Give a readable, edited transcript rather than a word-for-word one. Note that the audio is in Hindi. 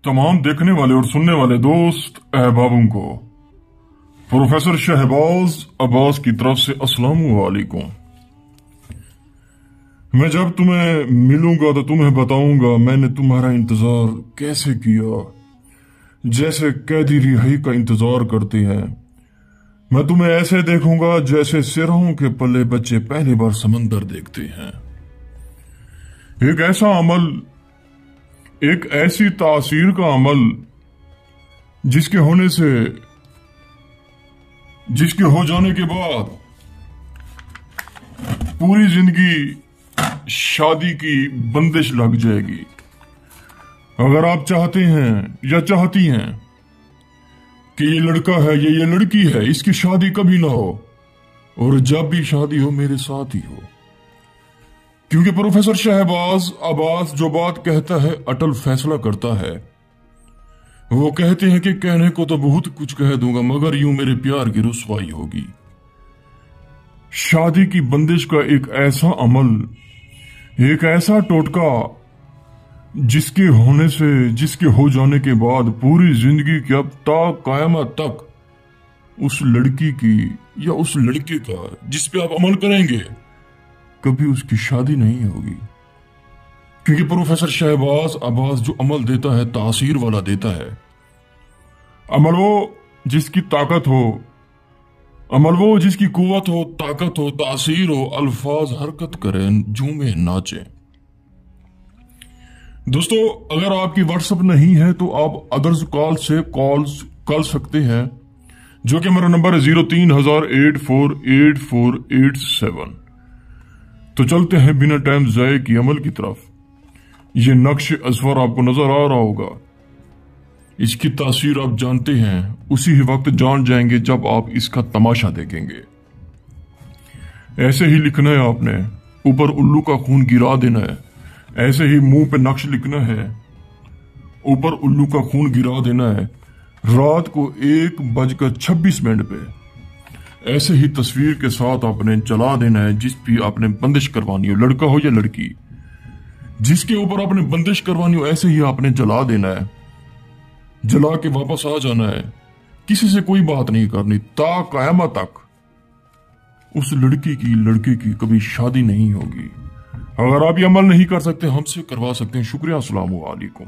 तमाम देखने वाले और सुनने वाले दोस्त अहबाबों को प्रोफेसर शहबाज अब्बास की तरफ से अस्सलामु अलैकुम। मैं जब तुम्हें मिलूंगा तो तुम्हें बताऊंगा मैंने तुम्हारा इंतजार कैसे किया, जैसे कैदी रिहाई का इंतजार करते हैं। मैं तुम्हें ऐसे देखूंगा जैसे सिरों के पले बच्चे पहली बार समंदर देखते हैं। एक ऐसा अमल, एक ऐसी तासीर का अमल जिसके हो जाने के बाद पूरी जिंदगी शादी की बंदिश लग जाएगी। अगर आप चाहते हैं या चाहती हैं कि ये लड़का है या ये लड़की है, इसकी शादी कभी ना हो, और जब भी शादी हो मेरे साथ ही हो, क्योंकि प्रोफेसर शहबाज अब्बास जो बात कहता है अटल फैसला करता है। वो कहते हैं कि कहने को तो बहुत कुछ कह दूंगा मगर यूं मेरे प्यार की रुसवाई होगी। शादी की बंदिश का एक ऐसा अमल, एक ऐसा टोटका जिसके हो जाने के बाद पूरी जिंदगी की अब तक कयामत तक उस लड़की की या उस लड़के का जिस पे आप अमल करेंगे कभी उसकी शादी नहीं होगी। क्योंकि प्रोफेसर शहबाज अब्बास जो अमल देता है तासीर वाला देता है। अमल वो जिसकी ताकत हो, अमल वो जिसकी कुव्वत हो, ताकत हो, तासीर हो, अल्फाज हरकत करें, झूमे नाचे। दोस्तों, अगर आपकी व्हाट्सएप नहीं है तो आप अदर्स कॉल से कॉल्स कर सकते हैं, जो कि मेरा नंबर है 03,084,8487। तो चलते हैं बिना टाइम जाए की अमल की तरफ। ये नक्श असवर आपको नजर आ रहा होगा, इसकी तासीर आप जानते हैं, उसी ही वक्त जान जाएंगे जब आप इसका तमाशा देखेंगे। ऐसे ही लिखना है आपने, ऊपर उल्लू का खून गिरा देना है। ऐसे ही मुंह पे नक्श लिखना है, ऊपर उल्लू का खून गिरा देना है। रात को 1:26 पे ऐसे ही तस्वीर के साथ आपने जला देना है जिस भी आपने बंदिश करवानी हो, लड़का हो या लड़की, जिसके ऊपर आपने बंदिश करवानी हो ऐसे ही आपने जला देना है। जला के वापस आ जाना है, किसी से कोई बात नहीं करनी, ता कयामत तक उस लड़के की कभी शादी नहीं होगी। अगर आप ये अमल नहीं कर सकते हमसे करवा सकते हैं। शुक्रिया, अस्सलामु अलैकुम।